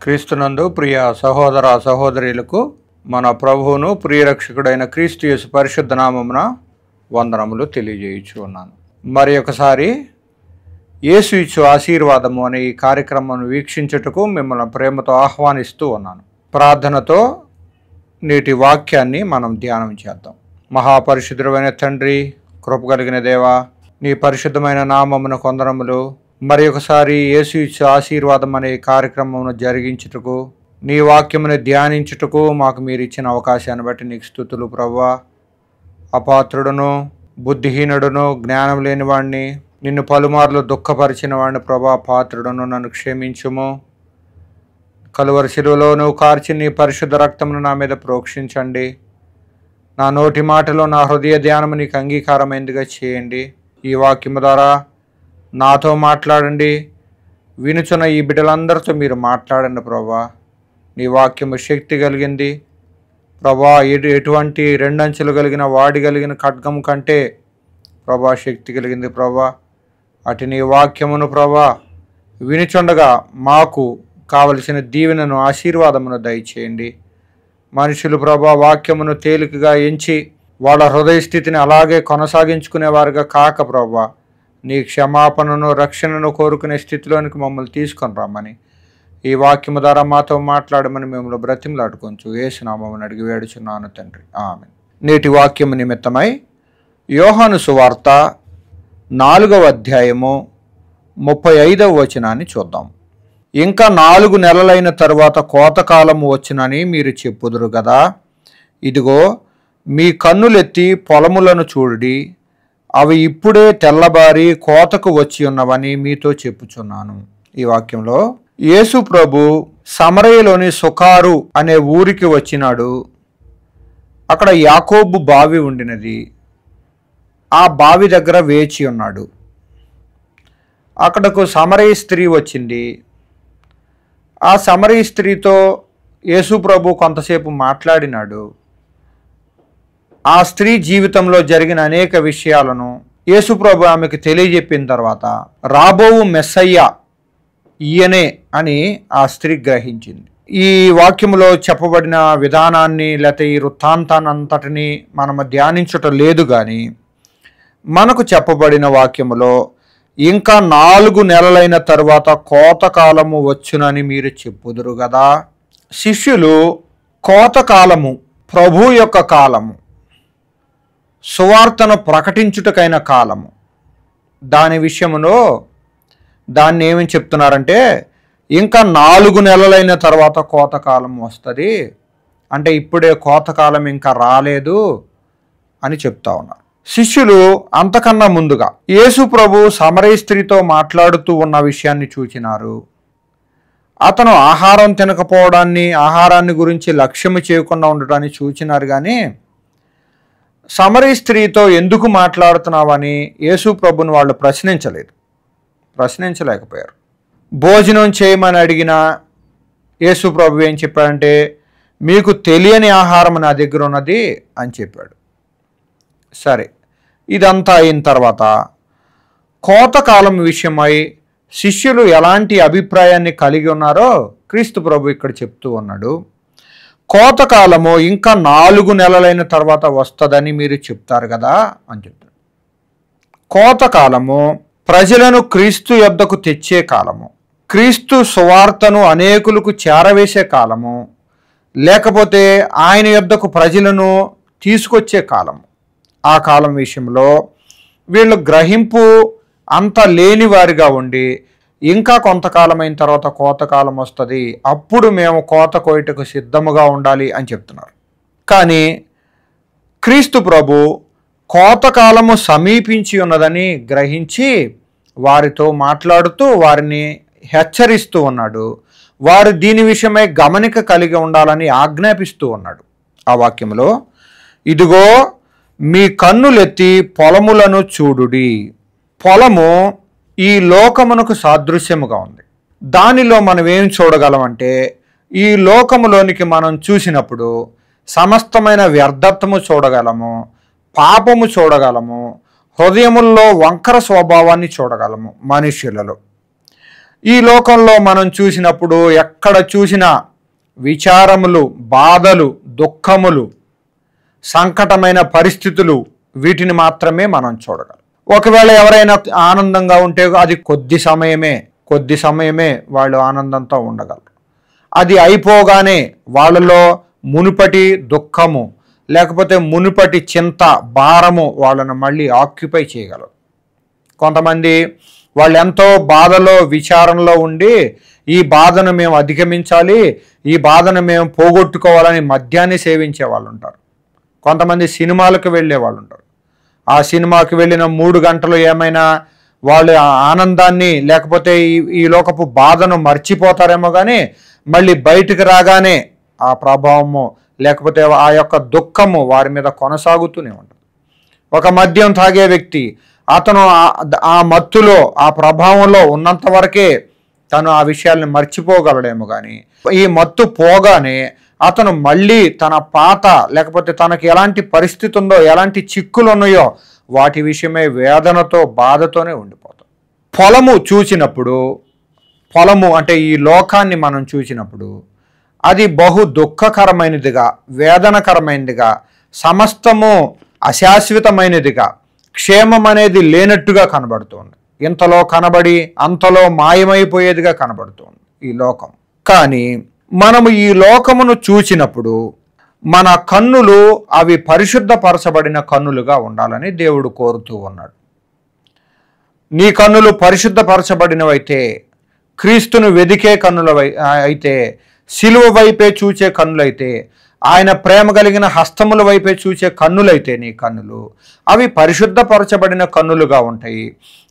క్రీస్తునందు ప్రియ సహోదర సహోదరులకు మన ప్రభువును ప్రియరక్షకుడైన క్రీస్తు యేసు పరిశుద్ధ నామమున వందనములు తెలియజేయుచు ఉన్నాను. మరి ఒకసారి యేసు ఇచ్చు ఆశీర్వాదము అనే ఈ కార్యక్రమం వీక్షించుటకు మిమ్మల్ని ప్రేమతో ఆహ్వానిస్తూ ఉన్నాను. ప్రార్థనతో నేటి వాక్యాన్ని మనం ధ్యానం చేద్దాం. మహాపరిశుద్ధుడైన తండ్రి, కృప కలిగిన దేవా, నీ పరిశుద్ధమైన నామమున వందనములు. మరి ఒకసారి యేసు ఇచ్చు ఆశీర్వాదం అనే కార్యక్రమం జరిగించుటకు, నీ వాక్యమును ధ్యానించుటకు మాకు మీరు ఇచ్చిన అవకాశాన్ని బట్టి నీకు స్తుతులు ప్రభువా. అపాత్రుడును, బుద్ధిహీనుడును, జ్ఞానం లేనివాడిని, నిన్ను పలుమార్లు దుఃఖపరిచిన వాడిని ప్రభా, పాత్రుడును, నన్ను క్షమించుము. కలువరి శిలువలో నువ్వు కార్చి నీ పరిశుద్ధ రక్తమును నా మీద ప్రోక్షించండి. నా నోటి మాటలో నా హృదయ ధ్యానము నీకు అంగీకారమైందిగా చేయండి. ఈ వాక్యము ద్వారా నాతో మాట్లాడండి. వినుచున్న ఈ బిడ్డలందరితో మీరు మాట్లాడండి ప్రభా. నీ వాక్యము శక్తి కలిగింది ప్రభా. ఎటువంటి రెండంచెలు కలిగిన వాడి కలిగిన ఖడ్గము కంటే ప్రభా శక్తి కలిగింది ప్రభా. అటు నీ వాక్యమును ప్రభా వినుచుండగా మాకు కావలసిన దీవెనను, ఆశీర్వాదమును దయచేయండి. మనుషులు ప్రభా వాక్యమును తేలికగా ఎంచి వాళ్ళ హృదయ స్థితిని అలాగే కొనసాగించుకునేవారుగా కాక ప్రభా, నీ క్షమాపణను, రక్షణను కోరుకునే స్థితిలోనికి మమ్మల్ని తీసుకొని రమ్మని, ఈ వాక్యము ద్వారా మాతో మాట్లాడమని మిమ్మల్ని బ్రతిమలాడుకొంచు యేసు నామమున అడిగి వేడుచున్నాను తండ్రి, ఆమేన్. నేటి వాక్యము నిమిత్తమై యోహాను సువార్త 4వ అధ్యాయము 35వ వచనాన్ని చూద్దాం. ఇంకా 4 నెలలైన తరువాత కోతకాలము వచ్చునని మీరు చెప్పుదురు కదా. ఇదిగో మీ కన్నులెత్తి పొలములను చూడుడి, అవి ఇప్పుడే తెల్లబారి కోతకు వచ్చి ఉన్నవని మీతో చెప్పుచున్నాను. ఈ వాక్యంలో యేసు ప్రభు సమరయలోని సుకారు అనే ఊరికి వచ్చినాడు. అక్కడ యాకోబు బావి ఉండినది. ఆ బావి దగ్గర వేచి ఉన్నాడు. అక్కడకు సమరయ స్త్రీ వచ్చింది. ఆ సమరయ స్త్రీతో యేసు ప్రభు కొంతసేపు మాట్లాడినాడు. ఆ స్త్రీ జీవితంలో జరిగిన అనేక విషయాలను యేసు ప్రభు ఆమెకు తెలియజెప్పిన తర్వాత రాబోవు మెస్సయ్య ఈయనే అని ఆ స్త్రీ గ్రహించింది. ఈ వాక్యములో చెప్పబడిన విధానాన్ని లేకపోతే ఈ వృత్తాంతాన్ని అంతటిని మనము ధ్యానించటం లేదు, కానీ మనకు చెప్పబడిన వాక్యములో ఇంకా 4 నెలలైన తరువాత కోతకాలము వచ్చునని మీరు చెప్పుదురు కదా. శిష్యులు కోతకాలము, ప్రభు యొక్క కాలము, సువార్తను ప్రకటించుటకైన కాలము, దాని విషయములో దాన్ని ఏమని చెప్తున్నారంటే ఇంకా 4 నెలలైన తర్వాత కోతకాలం వస్తుంది, అంటే ఇప్పుడే కోతకాలం ఇంకా రాలేదు అని చెప్తా ఉన్నారు. శిష్యులు అంతకన్నా ముందుగా యేసు ప్రభు సమరయ స్త్రీతో మాట్లాడుతూ ఉన్న విషయాన్ని చూచినారు. అతను ఆహారం తినకపోవడాన్ని, ఆహారాన్ని గురించి లక్ష్యము చేయకుండా ఉండటాన్ని చూచినారు, కానీ సమరయ స్త్రీతో ఎందుకు మాట్లాడుతున్నావని యేసు ప్రభుని వాళ్ళు ప్రశ్నించలేకపోయారు. భోజనం చేయమని అడిగిన యేసు ప్రభు ఏం చెప్పాడంటే, మీకు తెలియని ఆహారం నా దగ్గర ఉన్నది అని చెప్పాడు. సరే, ఇదంతా అయిన తర్వాత కోతకాలం విషయమై శిష్యులు ఎలాంటి అభిప్రాయాన్ని కలిగి ఉన్నారో క్రీస్తు ప్రభు ఇక్కడ చెప్తూ ఉన్నాడు. కోతకాలము ఇంకా 4 నెలలైన తర్వాత వస్తుందని మీరు చెప్తారు కదా అని చెప్తాడు. కోతకాలము ప్రజలను క్రీస్తు యొద్దకు తెచ్చే కాలము, క్రీస్తు సువార్తను అనేకులకు చేరవేసే కాలము, లేకపోతే ఆయన యొద్దకు ప్రజలను తీసుకొచ్చే కాలము. ఆ కాలం విషయంలో వీళ్ళు గ్రహింపు అంత లేని వారిగా ఉండి, ఇంకా కొంతకాలం అయిన తర్వాత కోతకాలం వస్తుంది, అప్పుడు మేము కోత కోయటకు సిద్ధముగా ఉండాలి అని చెప్తున్నారు. కానీ క్రీస్తు ప్రభు కోతకాలము సమీపించి ఉన్నదని గ్రహించి వారితో మాట్లాడుతూ వారిని హెచ్చరిస్తూ ఉన్నాడు. వారు దీని విషయమై గమనిక కలిగి ఉండాలని ఆజ్ఞాపిస్తూ ఉన్నాడు. ఆ వాక్యంలో ఇదిగో మీ కన్నులెత్తి పొలములను చూడుడి. పొలము ఈ లోకమునకు సాదృశ్యముగా ఉంది. దానిలో మనం ఏం చూడగలమంటే, ఈ లోకములోనికి మనం చూసినప్పుడు సమస్తమైన వ్యర్థత్వము చూడగలము, పాపము చూడగలము, హృదయముల్లో వంకర స్వభావాన్ని చూడగలము మనుష్యులలో. ఈ లోకంలో మనం చూసినప్పుడు ఎక్కడ చూసినా విచారములు, బాధలు, దుఃఖములు, సంకటమైన పరిస్థితులు, వీటిని మాత్రమే మనం చూడగలం. ఒకవేళ ఎవరైనా ఆనందంగా ఉంటే అది కొద్ది సమయమే వాళ్ళు ఆనందంతో ఉండగలరు. అది అయిపోగానే వాళ్ళలో మునుపటి దుఃఖము లేకపోతే మునుపటి చింత, భారము వాళ్ళను మళ్ళీ ఆక్యుపై చేయగలరు. కొంతమంది వాళ్ళు ఎంతో బాధలో, విచారంలో ఉండి ఈ బాధను మేము అధిగమించాలి, ఈ బాధను మేము పోగొట్టుకోవాలని మద్యాన్ని సేవించే వాళ్ళు ఉంటారు. కొంతమంది సినిమాలకు వెళ్ళే వాళ్ళు ఉంటారు. ఆ సినిమాకి వెళ్ళిన 3 గంటలు ఏమైనా వాళ్ళు ఆనందాన్ని లేకపోతే ఈ లోకపు బాధను మర్చిపోతారేమో, కానీ మళ్ళీ బయటికి రాగానే ఆ ప్రభావము లేకపోతే ఆ యొక్క దుఃఖము వారి మీద కొనసాగుతూనే ఉంటుంది. ఒక మద్యం తాగే వ్యక్తి అతను ఆ మత్తులో, ఆ ప్రభావంలో ఉన్నంత వరకే తను ఆ విషయాల్ని మర్చిపోగలడేమో, కానీ ఈ మత్తు పోగానే అతను మళ్ళీ తన పాత లేకపోతే తనకి ఎలాంటి పరిస్థితి ఉందో, ఎలాంటి చిక్కులు ఉన్నాయో వాటి విషయమే వేదనతో, బాధతోనే ఉండిపోతాం. పొలము అంటే ఈ లోకాన్ని మనం చూసినప్పుడు అది బహు దుఃఖకరమైనదిగా, వేదనకరమైనదిగా, సమస్తము అశాశ్వతమైనదిగా, క్షేమం అనేది లేనట్టుగా కనబడుతుంది. ఇంతలో కనబడి అంతలో మాయమైపోయేదిగా కనబడుతుంది ఈ లోకం. కానీ మనము ఈ లోకమును చూసినప్పుడు మన కన్నులు అవి పరిశుద్ధపరచబడిన కన్నులుగా ఉండాలని దేవుడు కోరుతూ ఉన్నాడు. నీ కన్నులు పరిశుద్ధపరచబడినవైతే, క్రీస్తును వెదికే కన్నుల అయితే, సిలువ వైపే చూచే కన్నులైతే, ఆయన ప్రేమ కలిగిన హస్తముల వైపే చూచే కన్నులైతే నీ కన్నులు అవి పరిశుద్ధపరచబడిన కన్నులుగా ఉంటాయి.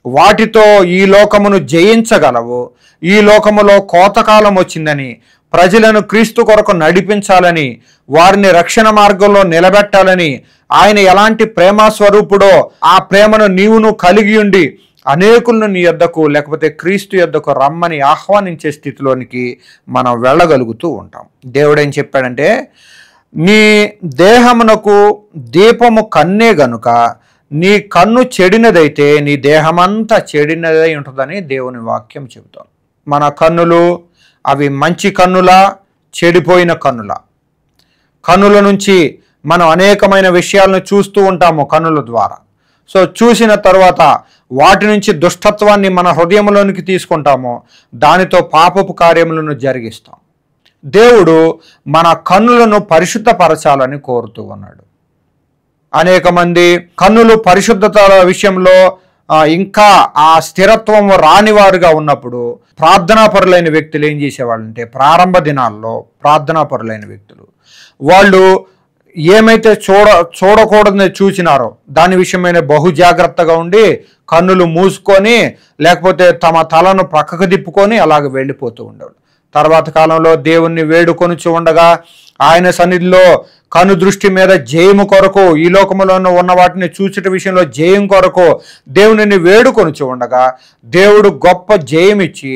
వాటితో ఈ లోకమును జయించగలవు. ఈ లోకములో కోతకాలం వచ్చిందని, ప్రజలను క్రీస్తు కొరకు నడిపించాలని, వారిని రక్షణ మార్గంలో నిలబెట్టాలని, ఆయన ఎలాంటి ప్రేమ స్వరూపుడో ఆ ప్రేమను నీవును కలిగి ఉండి అనేకులను నీ యొద్దకు లేకపోతే క్రీస్తు యొద్దకు రమ్మని ఆహ్వానించే స్థితిలోనికి మనం వెళ్ళగలుగుతూ ఉంటాం. దేవుడు ఏం చెప్పాడంటే, నీ దేహమునకు దీపము కన్నే గనుక నీ కన్ను చెడినదైతే నీ దేహమంతా చెడినదై ఉంటుందని దేవుని వాక్యం చెబుతాం. మన కన్నులు అవి మంచి కన్నులా, చెడిపోయిన కన్నులా? కన్నుల నుంచి మనం అనేకమైన విషయాలను చూస్తూ ఉంటాము కన్నుల ద్వారా. సో చూసిన తర్వాత వాటి నుంచి దుష్టత్వాన్ని మన హృదయంలోనికి తీసుకుంటాము, దానితో పాపపు కార్యములను జరిగిస్తాం. దేవుడు మన కన్నులను పరిశుద్ధపరచాలని కోరుతూ ఉన్నాడు. అనేక మంది కన్నులు పరిశుద్ధత విషయంలో ఇంకా ఆ స్థిరత్వం రానివారుగా ఉన్నప్పుడు ప్రార్థనాపరులైన వ్యక్తులు ఏం చేసేవాళ్ళంటే, ప్రారంభ దినాల్లో ప్రార్థనాపరులైన వ్యక్తులు వాళ్ళు ఏమైతే చూడకూడదని చూసినారో దాని విషయమైన బహు జాగ్రత్తగా ఉండి కన్నులు మూసుకొని లేకపోతే తమ తలను ప్రక్కకు తిప్పుకొని అలాగ వెళ్ళిపోతూ ఉండేవాళ్ళు. తర్వాత కాలంలో దేవుణ్ణి వేడుకొనుచు ఉండగా ఆయన సన్నిధిలో కను దృష్టి మీద జయము కొరకు, ఈ లోకములో ఉన్న వాటిని చూచుట విషయంలో జయం కొరకు దేవునిని వేడుకొనుచు ఉండగా దేవుడు గొప్ప జయమిచ్చి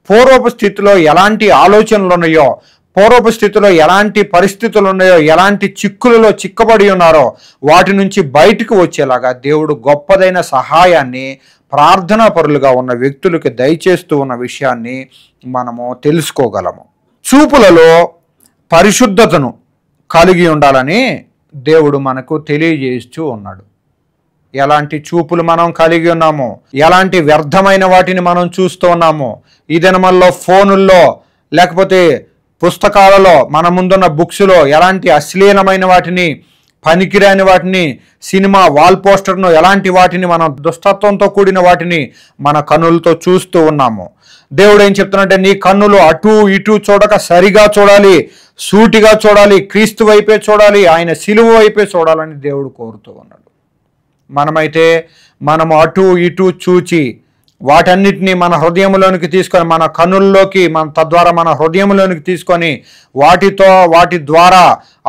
పూర్వపు స్థితిలో ఎలాంటి ఆలోచనలు ఉన్నాయో, పూర్వపు స్థితిలో ఎలాంటి పరిస్థితులు ఉన్నాయో, ఎలాంటి చిక్కులలో చిక్కబడి ఉన్నారో వాటి నుంచి బయటకు వచ్చేలాగా దేవుడు గొప్పదైన సహాయాన్ని ప్రార్థనా పరులుగా ఉన్న వ్యక్తులకి దయచేస్తూ ఉన్న విషయాన్ని మనము తెలుసుకోగలము. చూపులలో పరిశుద్ధతను కలిగి ఉండాలని దేవుడు మనకు తెలియజేస్తూ ఉన్నాడు. ఎలాంటి చూపులు మనం కలిగి ఉన్నామో, ఎలాంటి వ్యర్థమైన వాటిని మనం చూస్తూ ఉన్నామో, ఈ దినమల్లో ఫోనుల్లో లేకపోతే పుస్తకాలలో మన ముందున్న బుక్స్లో ఎలాంటి అశ్లీలమైన వాటిని, పనికిరాని వాటిని, సినిమా వాల్ పోస్టర్ను ఎలాంటి వాటిని, మనం దుష్టత్వంతో కూడిన వాటిని మన కన్నులతో చూస్తూ ఉన్నాము. దేవుడు ఏం చెప్తున్నట్టే, నీ కన్నులు అటు ఇటు చూడక సరిగా చూడాలి, సూటిగా చూడాలి, క్రీస్తు వైపే చూడాలి, ఆయన సిలువ వైపే చూడాలని దేవుడు కోరుతూ ఉన్నాడు. మనము అటు ఇటు చూచి వాటన్నిటినీ మన హృదయంలోనికి తీసుకొని, మన కన్నుల్లోకి తద్వారా మన హృదయంలోనికి తీసుకొని వాటి ద్వారా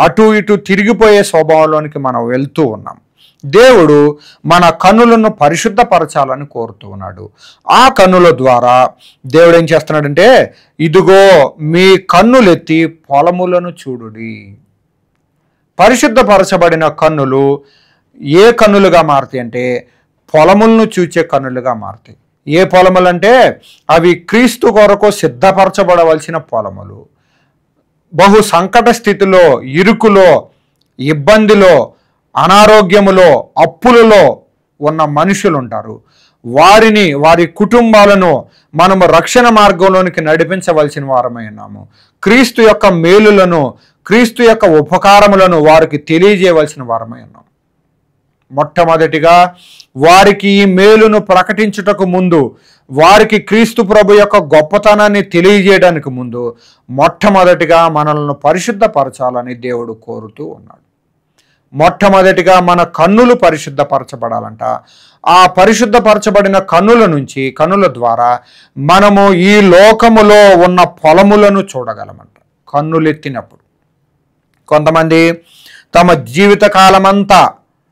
అటు ఇటు తిరిగిపోయే స్వభావంలోనికి మనం వెళ్తూ ఉన్నాం. దేవుడు మన కన్నులను పరిశుద్ధపరచాలని కోరుతూ ఉన్నాడు. ఆ కన్నుల ద్వారా దేవుడు ఏం చేస్తున్నాడంటే, ఇదిగో మీ కన్నులెత్తి పొలములను చూడుడి. పరిశుద్ధపరచబడిన కన్నులు ఏ కన్నులుగా మారుతాయి అంటే, పొలములను చూచే కన్నులుగా మారుతాయి. ఏ పొలములంటే అవి క్రీస్తు కొరకు సిద్ధపరచబడవలసిన పొలములు. బహు సంకట స్థితిలో, ఇరుకులో, ఇబ్బందిలో, అనారోగ్యములో, అప్పులలో ఉన్న మనుషులు ఉంటారు. వారిని, వారి కుటుంబాలను మనము రక్షణ మార్గంలోనికి నడిపించవలసిన వారమై ఉన్నాము. క్రీస్తు యొక్క మేలులను, క్రీస్తు యొక్క ఉపకారములను వారికి తెలియజేయవలసిన వారమై ఉన్నాము. మొట్టమొదటిగా వారికి ఈ మేలును ప్రకటించుటకు ముందు, వారికి క్రీస్తు ప్రభు యొక్క గొప్పతనాన్ని తెలియజేయడానికి ముందు మొట్టమొదటిగా మనల్ని పరిశుద్ధపరచాలని దేవుడు కోరుతూ ఉన్నాడు. మొట్టమొదటిగా మన కన్నులు పరిశుద్ధపరచబడాలంట. ఆ పరిశుద్ధపరచబడిన కన్నుల ద్వారా మనము ఈ లోకములో ఉన్న పొలములను చూడగలమంట. కన్నులెత్తినప్పుడు కొంతమంది తమ జీవితకాలమంతా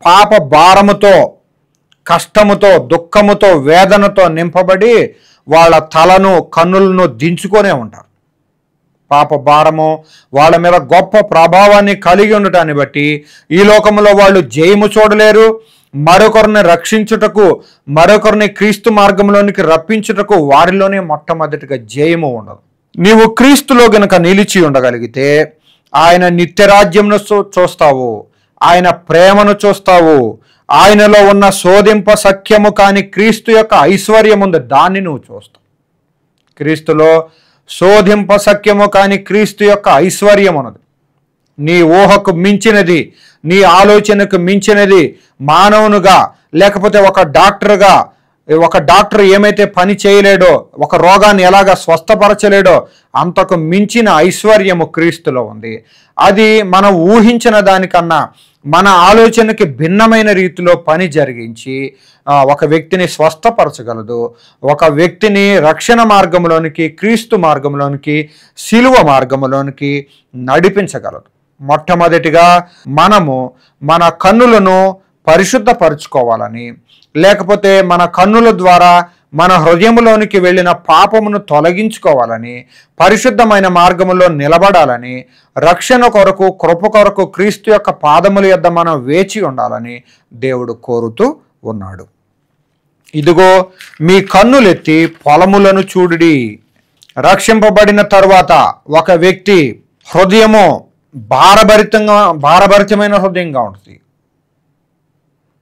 పాప భారముతో, కష్టముతో, దుఃఖముతో, వేదనతో నింపబడి వాళ్ళ తలను, కన్నులను దించుకొనే ఉంటారు. పాప భారము వాళ్ళ మీద గొప్ప ప్రభావాన్ని కలిగి ఉండటాన్ని బట్టి ఈ లోకంలో వాళ్ళు జయము చూడలేరు. మరొకరిని రక్షించుటకు, మరొకరిని క్రీస్తు మార్గంలోనికి రప్పించుటకు వారిలోనే మొట్టమొదటిగా జయము ఉండదు. నీవు క్రీస్తులో గనుక నిలిచి ఉండగలిగితే ఆయన నిత్యరాజ్యంను చూస్తావు, ఆయన ప్రేమను చూస్తావు, ఆయనలో ఉన్న శోధింప సఖ్యము కాని క్రీస్తు యొక్క ఐశ్వర్యం ఉంది, దాన్ని నువ్వు చూస్తావు. క్రీస్తులో శోధింప సఖ్యము కాని క్రీస్తు యొక్క ఐశ్వర్యం ఉన్నది. నీ ఊహకు మించినది, నీ ఆలోచనకు మించినది. మానవునిగా లేకపోతే ఒక డాక్టర్ ఏమైతే పని చేయలేడో, ఒక రోగాన్ని ఎలాగా స్వస్థపరచలేడో అంతకు మించిన ఐశ్వర్యము క్రీస్తులో ఉంది. అది మనం ఊహించిన దానికన్నా మన ఆలోచనకి భిన్నమైన రీతిలో పని జరిగించి ఒక వ్యక్తిని స్వస్థపరచగలదు. ఒక వ్యక్తిని రక్షణ మార్గంలోనికి, క్రీస్తు మార్గంలోనికి, శిలువ మార్గంలోనికి నడిపించగలదు. మొట్టమొదటిగా మనము మన కన్నులను పరిశుద్ధపరచుకోవాలని, లేకపోతే మన కన్నుల ద్వారా మన హృదయములోనికి వెళ్ళిన పాపమును తొలగించుకోవాలని, పరిశుద్ధమైన మార్గములో నిలబడాలని, రక్షణ కొరకు, కృప కొరకు క్రీస్తు యొక్క పాదముల యొద్ద మనం వేచి ఉండాలని దేవుడు కోరుతూ ఉన్నాడు. ఇదిగో మీ కన్నులెత్తి పొలములను చూడుడి. రక్షింపబడిన తరువాత ఒక వ్యక్తి హృదయము భారభరితమైన హృదయంగా ఉంటుంది.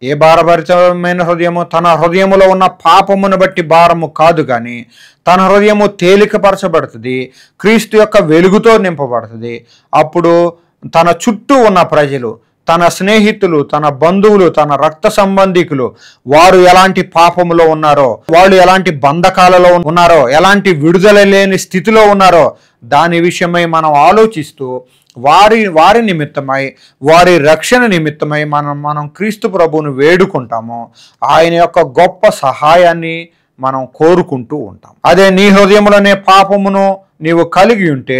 ఏ భారభరితమైన హృదయము? తన హృదయములో ఉన్న పాపమును బట్టి భారము కాదు, కానీ తన హృదయము తేలికపరచబడుతుంది, క్రీస్తు యొక్క వెలుగుతో నింపబడుతుంది. అప్పుడు తన చుట్టూ ఉన్న ప్రజలు, తన స్నేహితులు, తన బంధువులు, తన రక్త సంబంధికులు వారు ఎలాంటి పాపములో ఉన్నారో, వాళ్ళు ఎలాంటి బంధకాలలో ఉన్నారో, ఎలాంటి విడుదల లేని స్థితిలో ఉన్నారో దాని విషయమై మనం ఆలోచిస్తూ వారి నిమిత్తమై, వారి రక్షణ నిమిత్తమై మనం క్రీస్తు ప్రభువును వేడుకుంటాము. ఆయన యొక్క గొప్ప సహాయాన్ని మనం కోరుకుంటూ ఉంటాం. అదే నీ హృదయంలోనే పాపమును నీవు కలిగి ఉంటే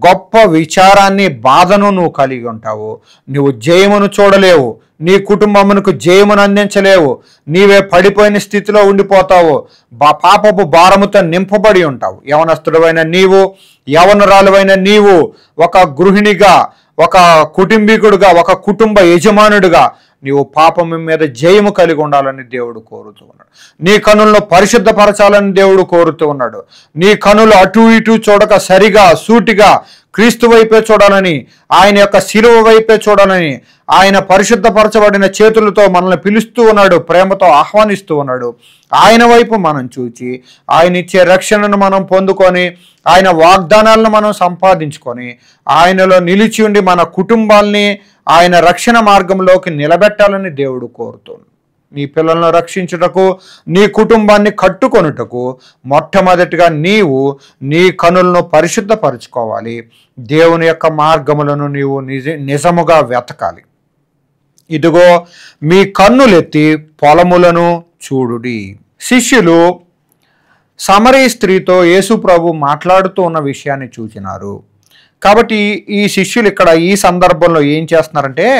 గొప్ప విచారాన్ని, బాధను నువ్వు కలిగి ఉంటావు. నువ్వు జయమును చూడలేవు, నీ కుటుంబమునకు జయమును అందించలేవు, నీవే పడిపోయిన స్థితిలో ఉండిపోతావు, పాపపు భారముతో నింపబడి ఉంటావు. యవనస్తుడవైన నీవు, యవనురాలువైన నీవు ఒక గృహిణిగా, ఒక కుటుంబీకుడుగా, ఒక కుటుంబ యజమానుడిగా నీవు పాపము మీద జయము కలిగి ఉండాలని దేవుడు కోరుతూ ఉన్నాడు. నీ కనులను పరిశుద్ధపరచాలని దేవుడు కోరుతూ ఉన్నాడు. నీ కనులు అటు ఇటు చూడక సరిగా, సూటిగా క్రీస్తు వైపే చూడాలని, ఆయన యొక్క శిలువ వైపే చూడాలని, ఆయన పరిశుద్ధపరచబడిన చేతులతో మనల్ని పిలుస్తూ ఉన్నాడు, ప్రేమతో ఆహ్వానిస్తూ ఉన్నాడు. ఆయన వైపు మనం చూచి ఆయన ఇచ్చే రక్షణను మనం పొందుకొని, ఆయన వాగ్దానాలను మనం సంపాదించుకొని, ఆయనలో నిలిచి ఉండి మన కుటుంబాల్ని ఆయన రక్షణ మార్గంలోకి నిలబెట్టాలని దేవుడు కోరుతున్నాడు. నీ పిల్లలను రక్షించుటకు, నీ కుటుంబాన్ని కట్టుకొనుటకు మొట్టమొదటిగా నీవు నీ కనులను పరిశుద్ధపరచుకోవాలి. దేవుని యొక్క మార్గములను నీవు నిజముగా వెతకాలి. ఇదిగో మీ కన్నులెత్తి పొలములను చూడుడి. శిష్యులు సమరీ స్త్రీతో యేసు ప్రభు మాట్లాడుతూ ఉన్న విషయాన్ని చూచినారు. కాబట్టి ఈ శిష్యులు ఇక్కడ ఈ సందర్భంలో ఏం చేస్తున్నారంటే,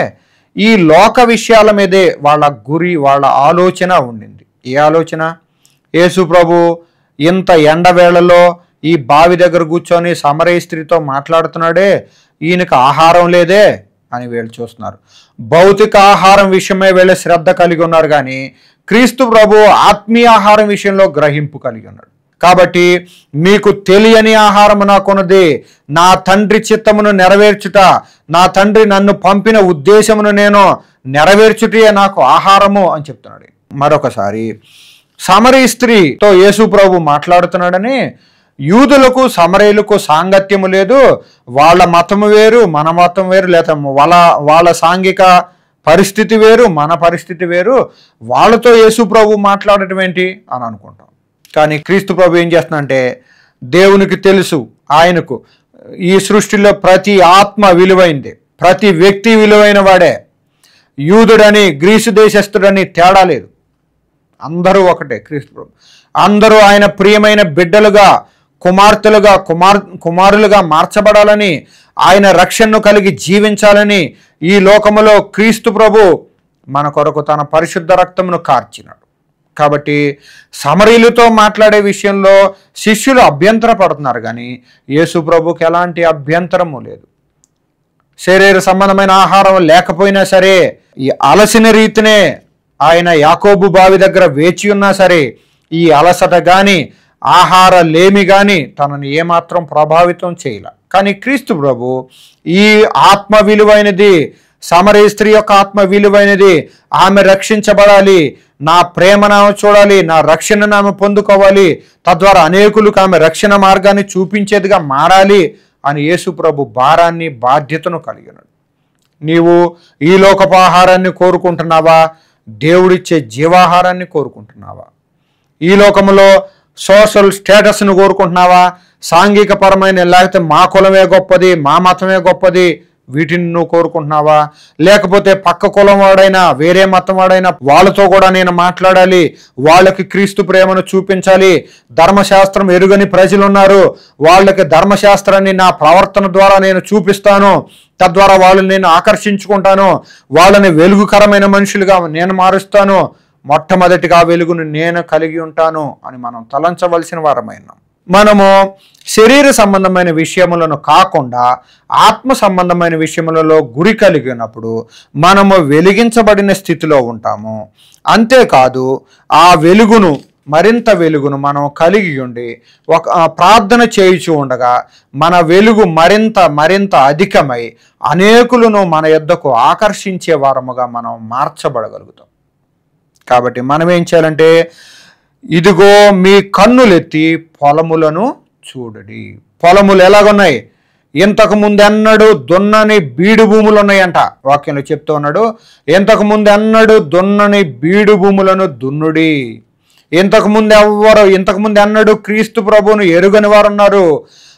ఈ లోక విషయాల మీదే వాళ్ళ గురి, వాళ్ళ ఆలోచన ఉండింది. ఏ ఆలోచన? యేసు ప్రభు ఇంత ఎండవేళలో ఈ బావి దగ్గర కూర్చొని సమరీ స్త్రీతో మాట్లాడుతున్నాడే, ఈయనకు ఆహారం లేదే, అని వీళ్ళు చూస్తున్నారు. భౌతిక ఆహారం విషయమే వీళ్ళు శ్రద్ధ కలిగి ఉన్నారు, కానీ క్రీస్తు ప్రభు ఆత్మీయ ఆహారం విషయంలో గ్రహింపు కలిగి ఉన్నాడు. కాబట్టి మీకు తెలియని ఆహారము నాకున్నది, నా తండ్రి చిత్తమును నెరవేర్చుట, నా తండ్రి నన్ను పంపిన ఉద్దేశమును నేను నెరవేర్చుటే నాకు ఆహారము అని చెప్తున్నాడు. మరొకసారి సమరీ స్త్రీతో యేసు ప్రభు మాట్లాడుతున్నాడని, యూదులకు సమరయులకు సాంగత్యము లేదు, వాళ్ళ మతము వేరు మన మతం వేరు, లేదా వాళ్ళ సాంఘిక పరిస్థితి వేరు మన పరిస్థితి వేరు, వాళ్ళతో యేసు ప్రభు మాట్లాడటం ఏంటి అని అనుకుంటాం. కానీ క్రీస్తు ప్రభు ఏం చేస్తున్నాడంటే, దేవునికి తెలుసు, ఆయనకు ఈ సృష్టిలో ప్రతి ఆత్మ విలువైంది, ప్రతి వ్యక్తి విలువైన వాడే, యూదుడని గ్రీసు దేశస్థుడని తేడా లేదు, అందరూ ఒకటే. క్రీస్తు ప్రభు అందరూ ఆయన ప్రియమైన బిడ్డలుగా, కుమార్తెలుగా, కుమారులుగా మార్చబడాలని, ఆయన రక్షణను కలిగి జీవించాలని ఈ లోకములో క్రీస్తు ప్రభు మన కొరకు తన పరిశుద్ధ రక్తమును కార్చినాడు. కాబట్టి సమరీలతో మాట్లాడే విషయంలో శిష్యులు అభ్యంతర పడుతున్నారు, కానీ యేసు ప్రభుకి ఎలాంటి అభ్యంతరము లేదు. శరీర సంబంధమైన ఆహారం లేకపోయినా సరే, ఈ అలసిన రీతినే ఆయన యాకోబు బావి దగ్గర వేచి ఉన్నా సరే, ఈ అలసట కానీ ఆహార లేమి కానీ తనని ఏమాత్రం ప్రభావితం చేయలే. కానీ క్రీస్తు ప్రభు ఈ ఆత్మ విలువైనది, సమరీ స్త్రీ యొక్క ఆత్మ విలువైనది, ఆమె రక్షించబడాలి, నా ప్రేమను ఆమె చూడాలి, నా రక్షణను ఆమె పొందుకోవాలి, తద్వారా అనేకులకు ఆమె రక్షణ మార్గాన్ని చూపించేదిగా మారాలి అని యేసు ప్రభు భారాన్ని, బాధ్యతను కలిగినాడు. నీవు ఈ లోకపు ఆహారాన్ని కోరుకుంటున్నావా, దేవుడిచ్చే జీవాహారాన్ని కోరుకుంటున్నావా? ఈ లోకములో సోషల్ స్టేటస్ను కోరుకుంటున్నావా, సాంఘిక పరమైన, లేకపోతే మా కులమే గొప్పది, మా మతమే గొప్పది, వీటిని నువ్వు కోరుకుంటున్నావా? లేకపోతే పక్క కులం వాడైనా, వేరే మతం వాడైనా వాళ్ళతో కూడా నేను మాట్లాడాలి, వాళ్ళకి క్రీస్తు ప్రేమను చూపించాలి, ధర్మశాస్త్రం ఎరుగని ప్రజలు ఉన్నారు, వాళ్ళకి ధర్మశాస్త్రాన్ని నా ప్రవర్తన ద్వారా నేను చూపిస్తాను, తద్వారా వాళ్ళని నేను ఆకర్షించుకుంటాను, వాళ్ళని వెలుగుకరమైన మనుషులుగా నేను మారుస్తాను, మొట్టమొదటిగా వెలుగును నేను కలిగి ఉంటాను అని మనం తలంచవలసిన వారమైనాం. మనము శరీర సంబంధమైన విషయములను కాకుండా ఆత్మ సంబంధమైన విషయములలో గురి కలిగినప్పుడు మనము వెలిగించబడిన స్థితిలో ఉంటాము. అంతేకాదు ఆ వెలుగును, మరింత వెలుగును మనం కలిగి ఉండి ఒక ప్రార్థన చేయుచూ ఉండగా మన వెలుగు మరింత అధికమై అనేకులను మన యొద్దకు ఆకర్షించే వారముగా మనం మార్చబడగలుగుతాం. కాబట్టి మనం ఏం చేయాలంటే, ఇదిగో మీ కన్నులెత్తి పొలములను చూడడి. పొలములు ఎలాగున్నాయి? ఇంతకు ముందెన్నడూ దున్నని బీడు భూములు ఉన్నాయంట. వాక్యంలో చెప్తూ ఉన్నాడు, ఇంతకు ముందెన్నడూ దున్నని బీడు భూములను దున్నుడి. ఇంతకు ముందు ఎన్నడూ క్రీస్తు ప్రభువును ఎరుగని వారు ఉన్నారు.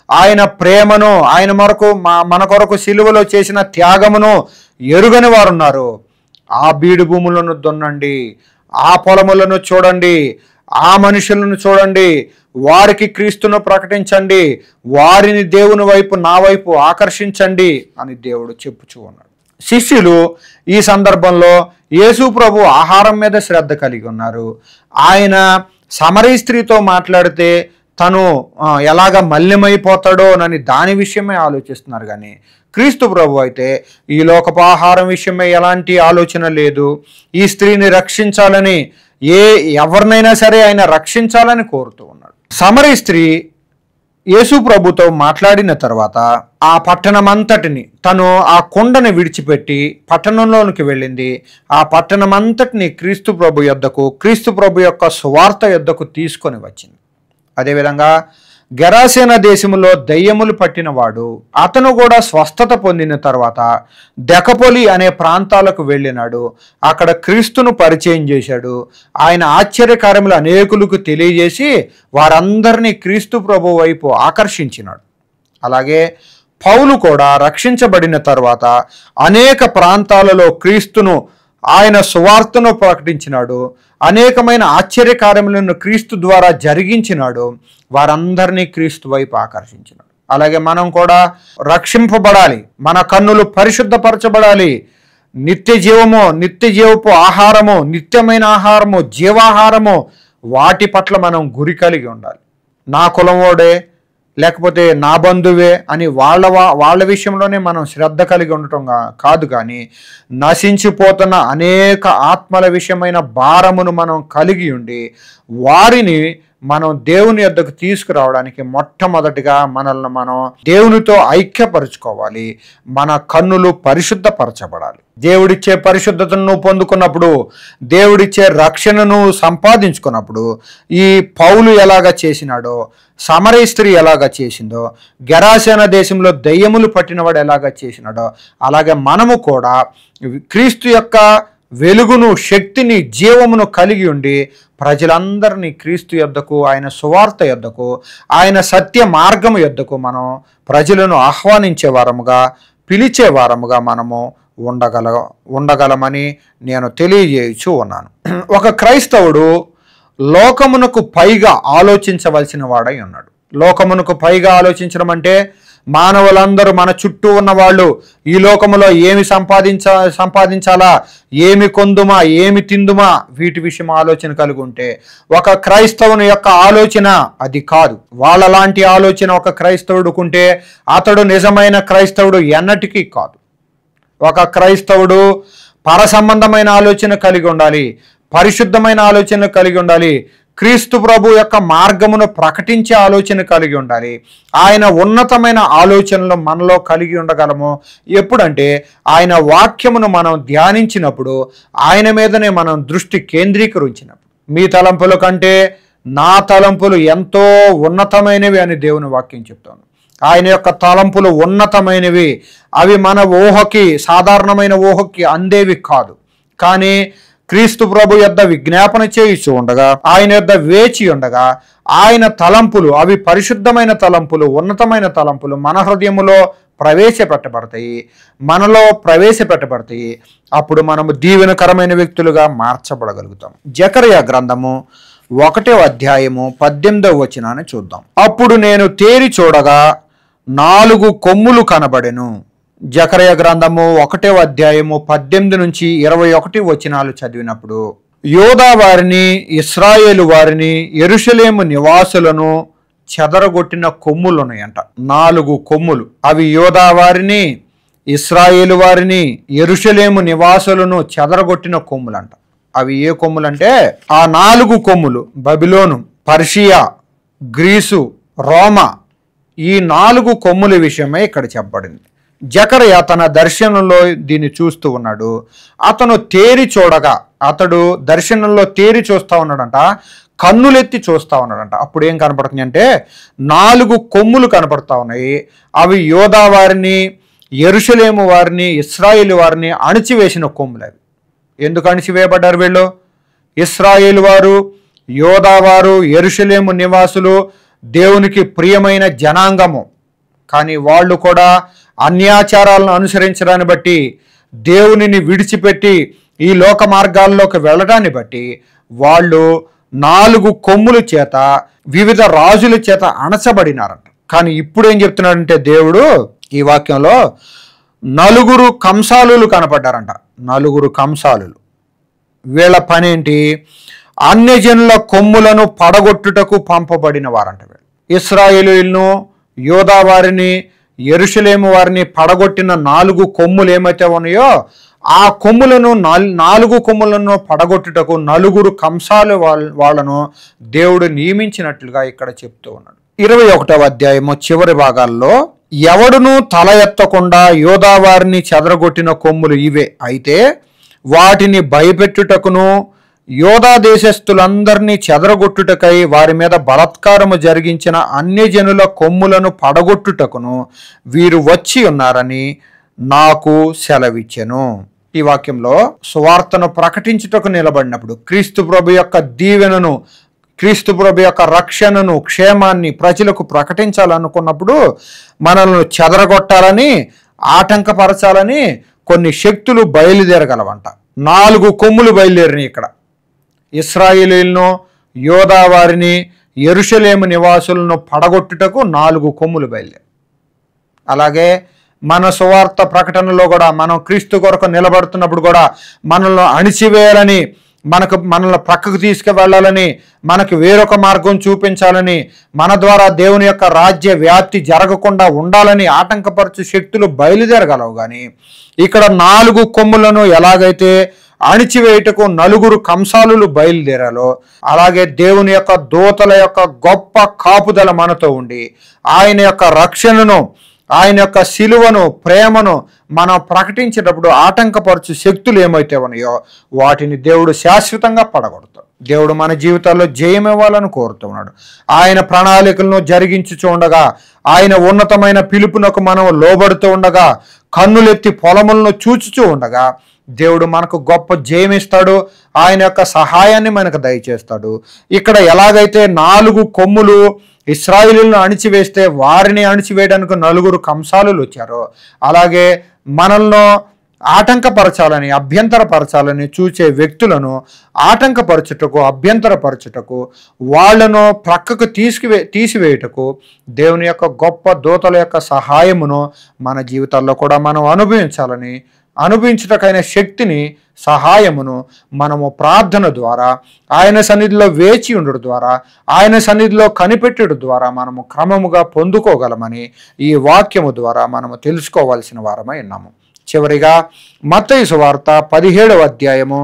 ఆయన ప్రేమను, ఆయన మన కొరకు సిలువలో చేసిన త్యాగమును ఎరుగని వారు ఉన్నారు. ఆ బీడు భూములను దున్నండి, ఆ పొలములను చూడండి, ఆ మనుషులను చూడండి, వారికి క్రీస్తును ప్రకటించండి, వారిని దేవుని వైపు, నా వైపు ఆకర్షించండి అని దేవుడు చెప్పుచూ ఉన్నాడు. శిష్యులు ఈ సందర్భంలో యేసు ప్రభు ఆహారం మీద శ్రద్ధ కలిగి ఉన్నారు. ఆయన సమరీ స్త్రీతో మాట్లాడితే తను ఎలాగ మల్యమైపోతాడో అని దాని విషయమే ఆలోచిస్తున్నారు. కానీ క్రీస్తు ప్రభు అయితే ఈ లోకపు ఆహారం విషయమే ఎలాంటి ఆలోచన లేదు. ఈ స్త్రీని రక్షించాలని, ఎవరినైనా సరే ఆయన రక్షించాలని కోరుతూ ఉన్నాడు. సమరీ స్త్రీ యేసు ప్రభుతో మాట్లాడిన తర్వాత ఆ పట్టణమంతటిని, తను ఆ కొండని విడిచిపెట్టి పట్టణంలోనికి వెళ్ళింది. ఆ పట్టణమంతటిని క్రీస్తు ప్రభు యొద్దకు, క్రీస్తు ప్రభు యొక్క సువార్త యొద్దకు తీసుకొని వచ్చింది. అదేవిధంగా గెరాసేన దేశములో దయ్యములు పట్టినవాడు, అతను కూడా స్వస్థత పొందిన తర్వాత దెకపోలి అనే ప్రాంతాలకు వెళ్ళినాడు. అక్కడ క్రీస్తును పరిచయం చేశాడు. ఆయన ఆశ్చర్యకార్యములు అనేకులకు తెలియజేసి వారందరినీ క్రీస్తు ప్రభు వైపు ఆకర్షించినాడు. అలాగే పౌలు కూడా రక్షించబడిన తర్వాత అనేక ప్రాంతాలలో క్రీస్తును, ఆయన సువార్తను ప్రకటించినాడు. అనేకమైన ఆశ్చర్యకార్యములను క్రీస్తు ద్వారా జరిగించినాడు. వారందరినీ క్రీస్తు వైపు ఆకర్షించినాడు. అలాగే మనం కూడా రక్షింపబడాలి, మన కన్నులు పరిశుద్ధపరచబడాలి. నిత్య జీవపు ఆహారము, నిత్యమైన ఆహారము, జీవాహారము, వాటి పట్ల మనం గురి కలిగి ఉండాలి. నా కులం వాడే, లేకపోతే నా బంధువే అని వాళ్ళ విషయంలోనే మనం శ్రద్ధ కలిగి ఉండటం కాదు, కానీ నశించిపోతున్న అనేక ఆత్మల విషయమైన భారమును మనం కలిగి ఉండి వారిని మనం దేవుని యొద్దకు తీసుకురావడానికి మొట్టమొదటిగా మనల్ని మనం దేవునితో ఐక్యపరుచుకోవాలి. మన కన్నులు పరిశుద్ధపరచబడాలి. దేవుడిచ్చే పరిశుద్ధతను పొందుకున్నప్పుడు, దేవుడిచ్చే రక్షణను సంపాదించుకున్నప్పుడు ఈ పౌలు ఎలాగ చేసినాడో, సమరయ స్త్రీ ఎలాగ చేసిందో, గెరాసేన దేశంలో దెయ్యములు పట్టినవాడు ఎలాగ చేసినాడో, అలాగే మనము కూడా క్రీస్తు యొక్క వెలుగును, శక్తిని, జీవమును కలిగి ఉండి ప్రజలందరినీ క్రీస్తు యొద్దకు, ఆయన సువార్త యొద్దకు, ఆయన సత్య మార్గము యొద్దకు మనం ప్రజలను ఆహ్వానించే వారముగా, పిలిచే వారముగా మనము ఉండగలమని నేను తెలియజేయచ్చు ఉన్నాను. ఒక క్రైస్తవుడు లోకమునకు పైగా ఆలోచించవలసిన వాడై ఉన్నాడు. లోకమునకు పైగా ఆలోచించడం అంటే మానవులందరూ, మన చుట్టూ ఉన్న వాళ్ళు ఈ లోకములో ఏమి సంపాదించాలా, ఏమి కొందుమా, ఏమి తిందుమా, వీటి విషయం ఆలోచన కలిగి ఉంటే ఒక క్రైస్తవుని యొక్క ఆలోచన అది కాదు. వాళ్ళలాంటి ఆలోచన ఒక క్రైస్తవుడుకుంటే అతడు నిజమైన క్రైస్తవుడు ఎన్నటికీ కాదు. ఒక క్రైస్తవుడు పర సంబంధమైన ఆలోచన కలిగి ఉండాలి, పరిశుద్ధమైన ఆలోచన కలిగి ఉండాలి, క్రీస్తు ప్రభు యొక్క మార్గమును ప్రకటించే ఆలోచన కలిగి ఉండాలి. ఆయన ఉన్నతమైన ఆలోచనలు మనలో కలిగి ఉండగలము ఎప్పుడంటే ఆయన వాక్యమును మనం ధ్యానించినప్పుడు, ఆయన మీదనే మనం దృష్టి కేంద్రీకరించినప్పుడు. మీ తలంపుల కంటే నా తలంపులు ఎంతో ఉన్నతమైనవి అని దేవుని వాక్యం చెప్తాను. ఆయన యొక్క తలంపులు ఉన్నతమైనవి. అవి మన ఊహకి, సాధారణమైన ఊహకి అందేవి కాదు. కానీ క్రీస్తు ప్రభు యొద్ద విజ్ఞాపన చేయిస్తూ ఉండగా, ఆయన యొద్ద వేచి ఉండగా, ఆయన తలంపులు అవి పరిశుద్ధమైన తలంపులు, ఉన్నతమైన తలంపులు మన హృదయములో మనలో ప్రవేశపెట్టబడతాయి. అప్పుడు మనము దీవెనకరమైన వ్యక్తులుగా మార్చబడగలుగుతాం. జకర్యా గ్రంథము 1వ అధ్యాయము 18వ వచనాన్ని చూద్దాం. అప్పుడు నేను తేరి చూడగా 4 కొమ్ములు కనబడెను. జకర్యా గ్రంథము 1వ అధ్యాయము 18 నుంచి 21 వచనాలు చదివినప్పుడు, యోధా వారిని, ఇశ్రాయేలు వారిని, యెరూషలేము నివాసులను చెదరగొట్టిన కొమ్ములు ఉన్నాయంట. 4 కొమ్ములు. అవి యోధా వారిని, ఇశ్రాయేలు వారిని, యెరూషలేము నివాసులను చెదరగొట్టిన కొమ్ములంట. అవి ఏ కొమ్ములంటే ఆ 4 కొమ్ములు బబిలోను, పర్షియా, గ్రీసు, రోమా, ఈ 4 కొమ్ముల విషయమే ఇక్కడ చెప్పబడింది. జకర్యా తన దర్శనంలో దీన్ని చూస్తూ ఉన్నాడు. అతను తేరి చూడగా, అతడు దర్శనంలో తేరి చూస్తూ ఉన్నాడంట, కన్నులెత్తి చూస్తూ ఉన్నాడంట. అప్పుడు ఏం కనపడుతుంది అంటే 4 కొమ్ములు కనపడతా ఉన్నాయి. అవి యోధా వారిని, యెరూషలేము వారిని, ఇశ్రాయేలు వారిని అణిచివేసిన కొమ్ములు. అవి ఎందుకు అణిచివేయబడ్డారు వీళ్ళు? ఇశ్రాయేలు వారు, యోధా వారు, యెరూషలేము నివాసులు దేవునికి ప్రియమైన జనాంగము. కానీ వాళ్ళు కూడా అన్యాచారాలను అనుసరించడాన్ని బట్టి, దేవునిని విడిచిపెట్టి ఈ లోక మార్గాల్లోకి వెళ్ళడాన్ని బట్టి వాళ్ళు 4 కొమ్ముల చేత, వివిధ రాజుల చేత అణచబడినారంట. కానీ ఇప్పుడు ఏం చెప్తున్నాడంటే దేవుడు ఈ వాక్యంలో 4 కంసాలులు కనపడ్డారంట. 4 కంసాలులు. వీళ్ళ పనేంటి? అన్యజనుల కొమ్ములను పడగొట్టుటకు పంపబడిన వారంట. ఇశ్రాయేలీయులను, యోధా వారిని, యెరూషలేము వారిని పడగొట్టిన 4 కొమ్ములు ఏమైతే ఉన్నాయో ఆ కొమ్ములను 4 కొమ్ములను పడగొట్టుటకు 4 కంసాలు వాళ్ళను దేవుడు నియమించినట్లుగా ఇక్కడ చెప్తూ ఉన్నాడు. 21వ అధ్యాయము చివరి భాగాల్లో, ఎవడును తల ఎత్తకుండా యోధా వారిని చెదరగొట్టిన కొమ్ములు ఇవే. అయితే వాటిని భయపెట్టుటకును, యోధా దేశస్థులందరినీ చెదరగొట్టుటకై వారి మీద బలాత్కారము జరిగించిన అన్యజనుల కొమ్ములను పడగొట్టుటకును వీరు వచ్చి ఉన్నారని నాకు సెలవిచ్చెను. ఈ వాక్యంలో సువార్తను ప్రకటించుటకు నిలబడినప్పుడు, క్రీస్తు ప్రభు యొక్క దీవెనను, క్రీస్తు ప్రభు యొక్క రక్షణను, క్షేమాన్ని ప్రజలకు ప్రకటించాలనుకున్నప్పుడు మనల్ని చెదరగొట్టాలని, ఆటంకపరచాలని కొన్ని శక్తులు బయలుదేరగలవంట. 4 కొమ్ములు బయలుదేరినాయి ఇక్కడ. ఇశ్రాయేలీయులను, యోధా వారిని, యెరూషలేము నివాసులను పడగొట్టుటకు 4 కొమ్ములు బయలుదేరి. అలాగే మన సువార్త ప్రకటనలో కూడా మనం క్రీస్తు కొరకు నిలబడుతున్నప్పుడు కూడా మనల్ని అణిచివేయాలని మనల్ని ప్రక్కకు తీసుకువెళ్ళాలని, మనకు వేరొక మార్గం చూపించాలని, మన ద్వారా దేవుని యొక్క రాజ్య వ్యాప్తి జరగకుండా ఉండాలని ఆటంకపరచు శక్తులు బయలుదేరగలవు. కానీ ఇక్కడ 4 కొమ్ములను ఎలాగైతే అణిచివేయుటకు 4 కంసాలులు బయలుదేరాలో, అలాగే దేవుని యొక్క దూతల యొక్క గొప్ప కాపుదల మనతో ఉండి ఆయన యొక్క రక్షణను, ఆయన యొక్క శిలువను, ప్రేమను మనం ప్రకటించేటప్పుడు ఆటంకపరచు శక్తులు ఏమైతే ఉన్నాయో వాటిని దేవుడు శాశ్వతంగా పడగొడతాడు. దేవుడు మన జీవితాల్లో జయం ఇవ్వాలని కోరుతున్నాడు. ఆయన ప్రణాళికలను జరిగించుచూ ఉండగా, ఆయన ఉన్నతమైన పిలుపునకు మనం లోబడుతూ ఉండగా, కన్నులెత్తి పొలములను చూచుచూ ఉండగా దేవుడు మనకు గొప్ప జయం ఇస్తాడు. ఆయన యొక్క సహాయాన్ని మనకు దయచేస్తాడు. ఇక్కడ ఎలాగైతే 4 కొమ్ములు ఇశ్రాయేలులను అణిచివేస్తే వారిని అణిచివేయడానికి 4 కంసాలులు వచ్చారో, అలాగే మనల్ని ఆటంకపరచాలని, అభ్యంతరపరచాలని చూచే వ్యక్తులను ఆటంకపరచుటకు, అభ్యంతరపరచుటకు, వాళ్లను ప్రక్కకు తీసివేయుటకు దేవుని యొక్క గొప్ప దూతల యొక్క సహాయమును మన జీవితాల్లో కూడా మనం అనుభవించుటకైన శక్తిని, సహాయమును మనము ప్రార్థన ద్వారా, ఆయన సన్నిధిలో వేచి ఉండడం ద్వారా, ఆయన సన్నిధిలో కనిపెట్టడం ద్వారా మనము క్రమముగా పొందుకోగలమని ఈ వాక్యము ద్వారా మనము తెలుసుకోవాల్సిన వారమై ఉన్నాము. చివరిగా మత్తయి సువార్త 17వ అధ్యాయము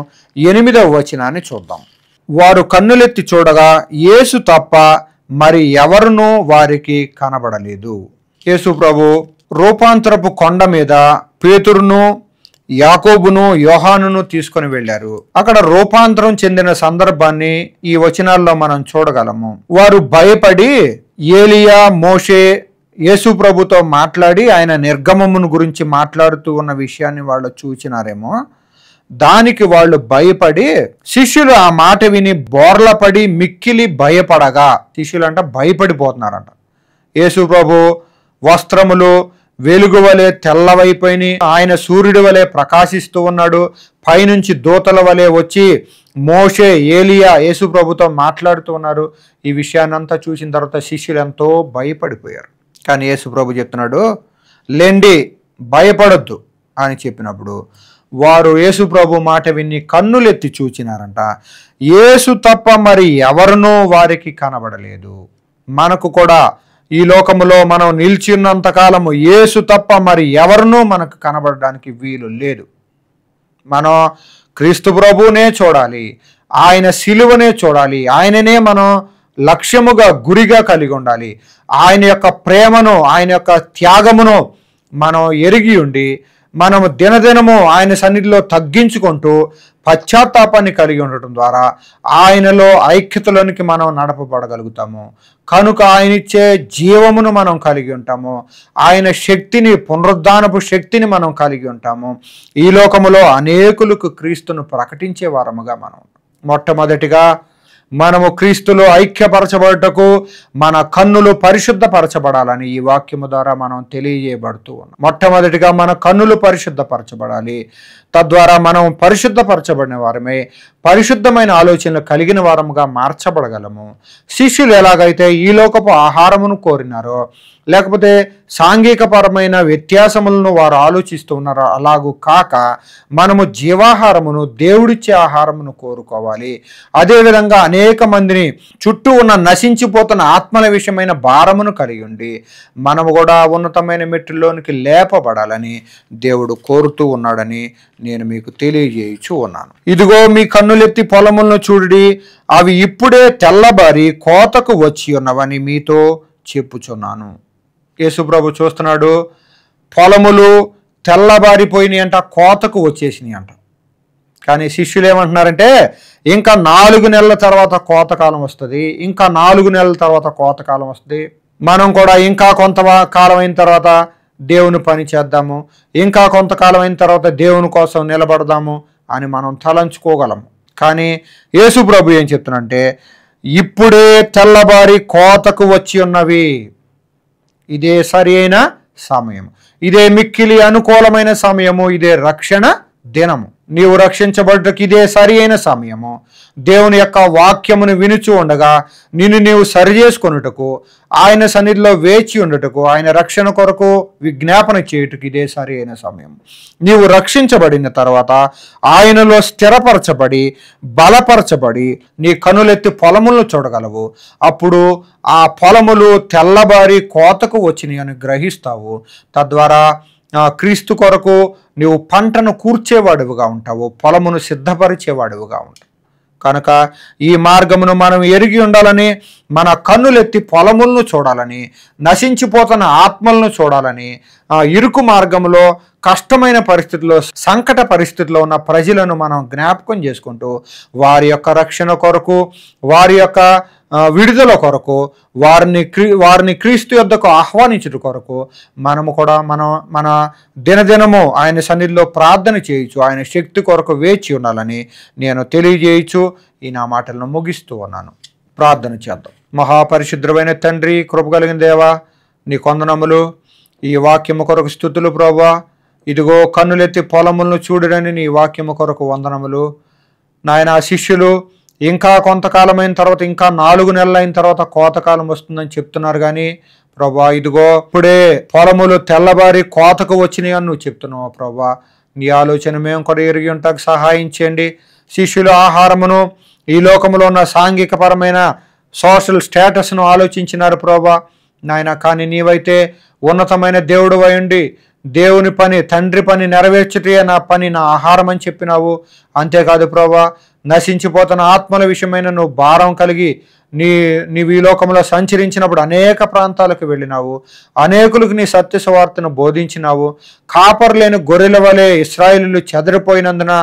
8వ వచనాన్ని చూద్దాం. వారు కన్నులెత్తి చూడగా యేసు తప్ప మరి ఎవరునూ వారికి కనబడలేదు. యేసు ప్రభు రూపాంతరపు కొండ మీద పేతురును, యాకోబును, యోహానును తీసుకొని వెళ్ళారు. అక్కడ రూపాంతరం చెందిన సందర్భాన్ని ఈ వచనాల్లో మనం చూడగలము. వారు భయపడి ఏలియా, మోషే, యేసు ప్రభుతో మాట్లాడి ఆయన నిర్గమమును గురించి మాట్లాడుతూ ఉన్న విషయాన్ని వాళ్ళు చూచినారేమో, దానికి వాళ్ళు భయపడి, శిష్యులు ఆ మాట విని బోర్లపడి మిక్కిలి భయపడగా, శిష్యులు అంట భయపడిపోతున్నారంట. యేసు ప్రభు వస్త్రములు వెలుగు వలె తెల్లవైపోయినాయి, ఆయన సూర్యుడి వలె ప్రకాశిస్తూ ఉన్నాడు. పైనుంచి దూతల వలె వచ్చి మోషే, ఏలియా యేసు ప్రభుతో మాట్లాడుతూ ఉన్నారు. ఈ విషయాన్నంతా చూసిన తర్వాత శిష్యులు ఎంతో భయపడిపోయారు. కానీ యేసు ప్రభు చెప్తున్నాడు, లేండి, భయపడొద్దు అని చెప్పినప్పుడు వారు యేసు ప్రభు మాట విని కన్నులెత్తి చూచినారంట. యేసు తప్ప మరి ఎవరునూ వారికి కనబడలేదు. మనకు కూడా ఈ లోకములో మనం నిలిచి ఉన్నంతకాలము యేసు తప్ప మరి ఎవరునూ మనకు కనబడడానికి వీలు లేదు. మనం క్రీస్తు ప్రభువునే చూడాలి, ఆయన శిలువనే చూడాలి, ఆయననే మనం లక్ష్యముగా, గురిగా కలిగి ఉండాలి. ఆయన యొక్క ప్రేమను, ఆయన యొక్క త్యాగమును మనం ఎరిగి ఉండి మనము దినదినము ఆయన సన్నిధిలో తగ్గించుకుంటూ పశ్చాత్తాపాన్ని కలిగి ఉండటం ద్వారా ఆయనలో ఐక్యతలోనికి మనం నడపబడగలుగుతాము. కనుక ఆయన ఇచ్చే జీవమును మనం కలిగి ఉంటాము. ఆయన శక్తిని, పునరుద్ధానపు శక్తిని మనం కలిగి ఉంటాము. ఈ లోకములో అనేకులకు క్రీస్తును ప్రకటించే వారముగా మనం మొట్టమొదటిగా మనము క్రీస్తులో ఐక్యపరచబడటకు మన కన్నులు పరిశుద్ధపరచబడాలని ఈ వాక్యము ద్వారా మనం తెలియజేయబడుతూ ఉన్నాం. మొట్టమొదటిగా మన కన్నులు పరిశుద్ధపరచబడాలి. తద్వారా మనం పరిశుద్ధపరచబడిన వారమే పరిశుద్ధమైన ఆలోచనలు కలిగిన వారముగా మార్చబడగలము. శిష్యులు ఎలాగైతే ఈ లోకపు ఆహారమును కోరినారో, లేకపోతే సాంఘికపరమైన వ్యత్యాసములను వారు ఆలోచిస్తూ ఉన్నారో, అలాగూ కాక మనము జీవాహారమును, దేవుడిచ్చే ఆహారమును కోరుకోవాలి. అదేవిధంగా అనేక మందిని చుట్టూ ఉన్న నశించిపోతున్న ఆత్మల విషయమైన భారమును కలిగి ఉండి మనము కూడా ఉన్నతమైన మెట్టుల్లోనికి లేపబడాలని దేవుడు కోరుతూ ఉన్నాడని నేను మీకు తెలియజేయచ్చు ఉన్నాను. ఇదిగో మీ కన్నులెత్తి పొలములను చూడి, అవి ఇప్పుడే తెల్లబారి కోతకు వచ్చి ఉన్నవని మీతో చెప్పుచున్నాను. యేసుప్రభు చూస్తున్నాడు, పొలములు తెల్లబారిపోయినాయి అంట, కోతకు వచ్చేసినాయి అంట. కానీ శిష్యులు ఏమంటున్నారంటే, ఇంకా 4 నెలల తర్వాత కోతకాలం వస్తుంది, ఇంకా 4 నెలల తర్వాత కోతకాలం వస్తుంది, మనం కూడా ఇంకా కొంతకాలం అయిన తర్వాత దేవుని పని చేద్దాము, ఇంకా కొంతకాలం అయిన తర్వాత దేవుని కోసం నిలబడదాము అని మనం తలంచుకోగలము. కానీ యేసు ప్రభు ఏం చెప్తున్నారంటే, ఇప్పుడే తెల్లబారి కోతకు వచ్చి ఉన్నవి, ఇదే సరి అయిన సమయం, ఇదే మిక్కిలి అనుకూలమైన సమయము, ఇదే రక్షణ దినము. నీవు రక్షించబడ్డకు ఇదే సరి అయిన సమయము. దేవుని యొక్క వాక్యమును వినుచు ఉండగా నిన్ను నీవు సరి చేసుకొనుటకు, ఆయన సన్నిధిలో వేచి ఉండుటకు, ఆయన రక్షణ కొరకు విజ్ఞాపన చేయుటకు ఇదే సరి అయిన సమయం. నీవు రక్షించబడిన తర్వాత ఆయనలో స్థిరపరచబడి బలపరచబడి నీ కనులెత్తి పొలములను చూడగలవు. అప్పుడు ఆ పొలములు తెల్లబారి కోతకు వచ్చినాయి అని గ్రహిస్తావు. తద్వారా క్రీస్తు కొరకు నీవు పంటను కూర్చేవాడువుగా ఉంటావు, పొలమును సిద్ధపరిచేవాడువుగా ఉంటావు. కనుక ఈ మార్గమును మనం ఎరిగి ఉండాలని, మన కన్నులెత్తి పొలములను చూడాలని, నశించిపోతున్న ఆత్మలను చూడాలని, ఇరుకు మార్గంలో కష్టమైన పరిస్థితుల్లో సంకట పరిస్థితుల్లో ఉన్న ప్రజలను మనం జ్ఞాపకం చేసుకుంటూ వారి యొక్క రక్షణ కొరకు, వారి యొక్క విడుదల కొరకు, వారిని క్రీస్తు యొద్దకు ఆహ్వానించుట కొరకు మనము కూడా మన దినదినము ఆయన సన్నిధిలో ప్రార్థన చేయొచ్చు, ఆయన శక్తి కొరకు వేచి ఉండాలని నేను తెలియజేయచ్చు. ఈ నా మాటలను ముగిస్తూ ఉన్నాను. ప్రార్థన చేద్దాం. మహాపరిశుద్ధమైన తండ్రి, కృప కలిగిన దేవా, నీ కొందనములు. ఈ వాక్యము కొరకు స్తుతులు ప్రభువా. ఇదిగో కన్నులెత్తి పొలములను చూడరని నీ వాక్యము కొరకు వందనములు నాయన. శిష్యులు ఇంకా కొంతకాలమైన తర్వాత, ఇంకా 4 నెలలు అయిన తర్వాత కోతకాలం వస్తుందని చెప్తున్నారు. కానీ ప్రభా, ఇదిగో ఇప్పుడే పొలములు తెల్లబారి కోతకు వచ్చినాయి అని నువ్వు చెప్తున్నావు ప్రభా. నీ ఆలోచన మేము కూడా ఎరిగి ఉంటాకు సహాయం చేయండి. శిష్యుల ఆహారమును, ఈ లోకంలో ఉన్న సాంఘికపరమైన సోషల్ స్టేటస్ను ఆలోచించినారు ప్రభా నాయన. కానీ నీవైతే ఉన్నతమైన దేవుడు అయ్యుండి దేవుని పని, తండ్రి పని నెరవేర్చుటే నా పని, నా ఆహారం అని చెప్పినావు. అంతేకాదు ప్రభా, నశించిపోతున్న ఆత్మల విషయమైన నువ్వు భారం కలిగి నీవు ఈ లోకంలో సంచరించినప్పుడు అనేక ప్రాంతాలకు వెళ్ళినావు, అనేకులకు నీ సత్య సువార్తను బోధించినావు. కాపర్లేని గొర్రెల వలె ఇశ్రాయేలీయులు చెదరిపోయినందున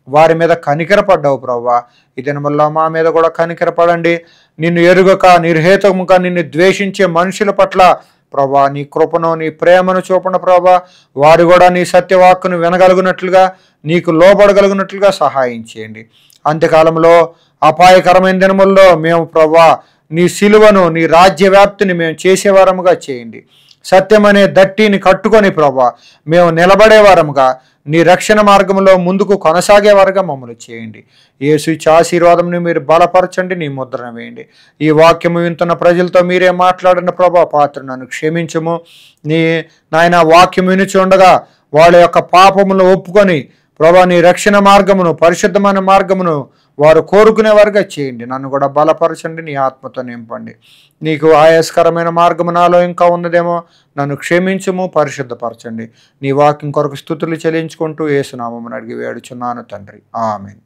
వారి మీద కనికరపడ్డావు ప్రభా. ఈ దినమల్లా మా మీద కూడా కనికరపడండి. నిన్ను ఎరుగక నిర్హేతుముగా నిన్ను ద్వేషించే మనుషుల పట్ల ప్రభా నీ కృపను, నీ ప్రేమను చూపండి ప్రభా. వారు కూడా నీ సత్యవాక్కును వినగలుగునట్లుగా, నీకు లోబడగలుగునట్లుగా సహాయం చేయండి. అంత్యకాలంలో అపాయకరమైన దినముల్లో మేము ప్రభా నీ సిలువను, నీ రాజ్య వ్యాప్తిని మేము చేసేవారముగా చేయండి. సత్యమనే దట్టిని కట్టుకొని ప్రభా మేము నిలబడేవారముగా, నీ రక్షణ మార్గంలో ముందుకు కొనసాగేవారుగా మమ్మల్ని చేయండి. యేసు ఇచ్చే ఆశీర్వాదంని మీరు బలపరచండి, నీ ముద్రణ వేయండి. ఈ వాక్యము వింటున్న ప్రజలతో మీరే మాట్లాడిన ప్రభా, పాత్ర నన్ను క్షమించము. నాయన వాక్యం వినుచుండగా వాళ్ళ యొక్క పాపములను ఒప్పుకొని ప్రభా నీ రక్షణ మార్గమును, పరిశుద్ధమైన మార్గమును వారు కోరుకునేవారుగా చేయండి. నన్ను కూడా బలపరచండి, నీ ఆత్మతో నింపండి. నీకు ఆయాస్కరమైన మార్గము నాలో ఇంకా ఉన్నదేమో, నన్ను క్షమించుము, పరిశుద్ధపరచండి. నీ వాక్యం కొరకు స్తుతులు చెల్లించుకుంటూ యేసు నామమున అడిగి వేడుచున్నాను తండ్రి. ఆమేన్.